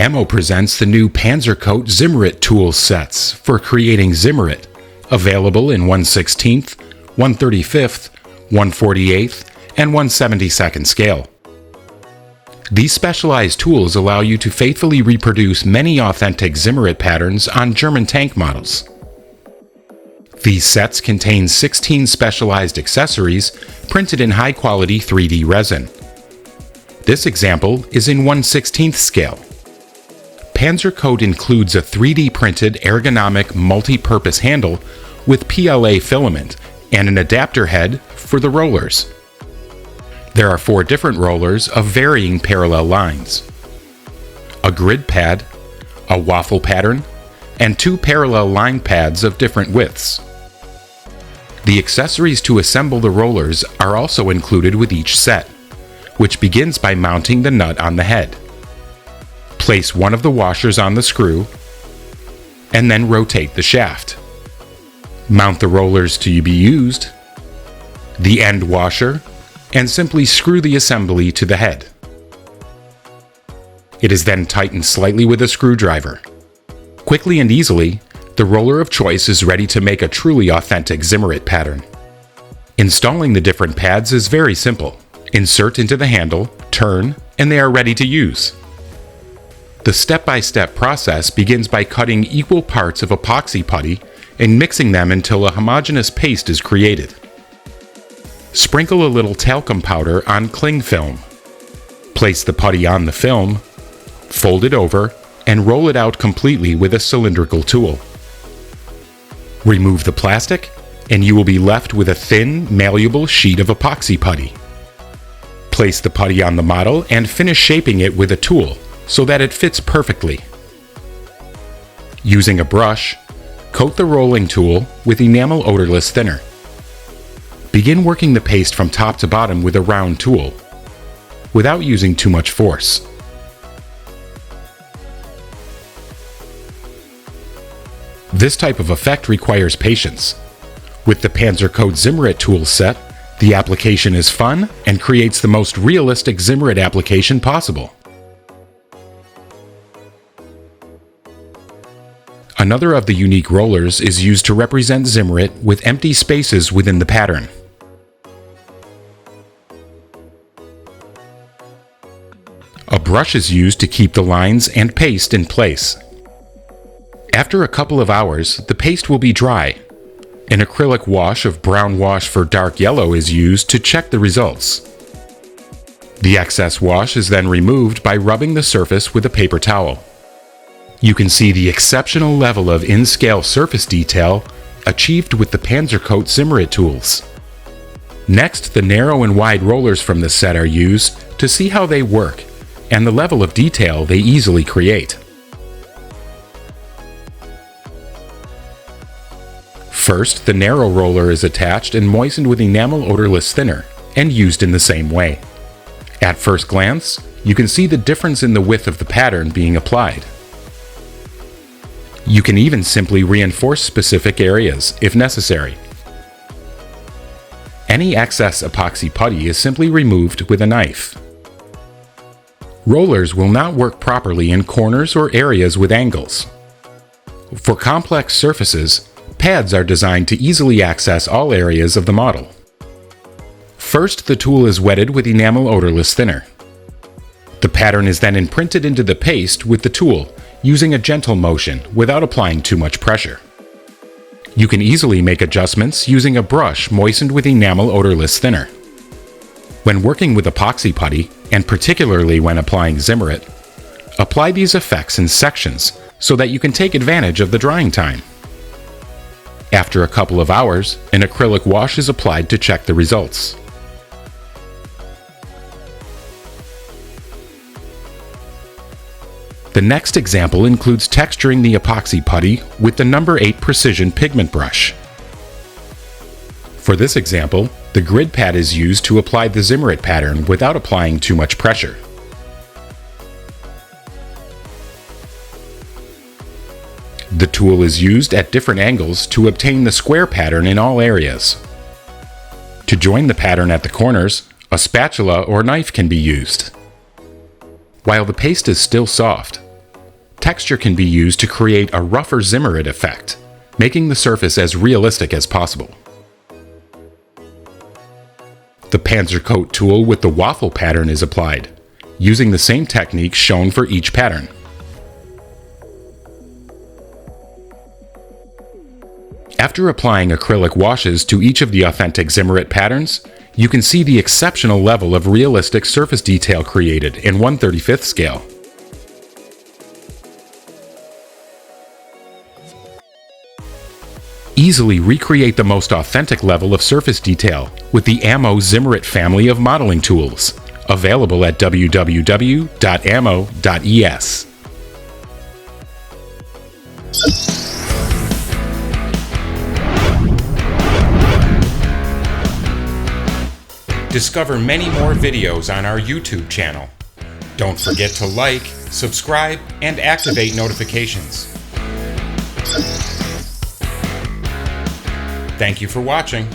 Cómo presents the new Panzer Kote Zimmerit tool sets for creating Zimmerit, available in 1/16th, 1/35th, 1/48th, and 1/72nd scale. These specialized tools allow you to faithfully reproduce many authentic Zimmerit patterns on German tank models. These sets contain 16 specialized accessories printed in high-quality 3D resin. This example is in 1/16th scale. Panzer Kote includes a 3D printed ergonomic multi-purpose handle with PLA filament and an adapter head for the rollers. There are 4 different rollers of varying parallel lines, a grid pad, a waffle pattern, and 2 parallel line pads of different widths. The accessories to assemble the rollers are also included with each set, which begins by mounting the nut on the head. Place one of the washers on the screw, and then rotate the shaft. Mount the rollers to be used, the end washer, and simply screw the assembly to the head. It is then tightened slightly with a screwdriver. Quickly and easily, the roller of choice is ready to make a truly authentic Zimmerit pattern. Installing the different pads is very simple. Insert into the handle, turn, and they are ready to use. The step-by-step process begins by cutting equal parts of epoxy putty and mixing them until a homogeneous paste is created. Sprinkle a little talcum powder on cling film. Place the putty on the film, fold it over, and roll it out completely with a cylindrical tool. Remove the plastic, and you will be left with a thin, malleable sheet of epoxy putty. Place the putty on the model and finish shaping it with a tool so that it fits perfectly. Using a brush, coat the rolling tool with enamel odorless thinner. Begin working the paste from top to bottom with a round tool, without using too much force. This type of effect requires patience. With the Panzer Kote Zimmerit tool set, the application is fun and creates the most realistic Zimmerit application possible. Another of the unique rollers is used to represent Zimmerit with empty spaces within the pattern. A brush is used to keep the lines and paste in place. After a couple of hours, the paste will be dry. An acrylic wash of brown wash for dark yellow is used to check the results. The excess wash is then removed by rubbing the surface with a paper towel. You can see the exceptional level of in-scale surface detail achieved with the Panzer Kote Zimmerit tools. Next, the narrow and wide rollers from the set are used to see how they work and the level of detail they easily create. First, the narrow roller is attached and moistened with enamel odorless thinner and used in the same way. At first glance, you can see the difference in the width of the pattern being applied. You can even simply reinforce specific areas if necessary. Any excess epoxy putty is simply removed with a knife. Rollers will not work properly in corners or areas with angles. For complex surfaces, pads are designed to easily access all areas of the model. First, the tool is wetted with enamel odorless thinner. The pattern is then imprinted into the paste with the tool, using a gentle motion without applying too much pressure. You can easily make adjustments using a brush moistened with enamel odorless thinner. When working with epoxy putty, and particularly when applying Zimmerit, apply these effects in sections so that you can take advantage of the drying time. After a couple of hours, an acrylic wash is applied to check the results. The next example includes texturing the epoxy putty with the No. 8 Precision Pigment Brush. For this example, the grid pad is used to apply the Zimmerit pattern without applying too much pressure. The tool is used at different angles to obtain the square pattern in all areas. To join the pattern at the corners, a spatula or knife can be used. While the paste is still soft, Texture can be used to create a rougher Zimmerit effect, making the surface as realistic as possible. The Panzer Kote tool with the waffle pattern is applied, using the same technique shown for each pattern. After applying acrylic washes to each of the authentic Zimmerit patterns, you can see the exceptional level of realistic surface detail created in 1/35th scale. Easily recreate the most authentic level of surface detail with the Ammo Zimmerit family of modeling tools, available at www.ammo.es. Discover many more videos on our YouTube channel. Don't forget to like, subscribe, and activate notifications. Thank you for watching.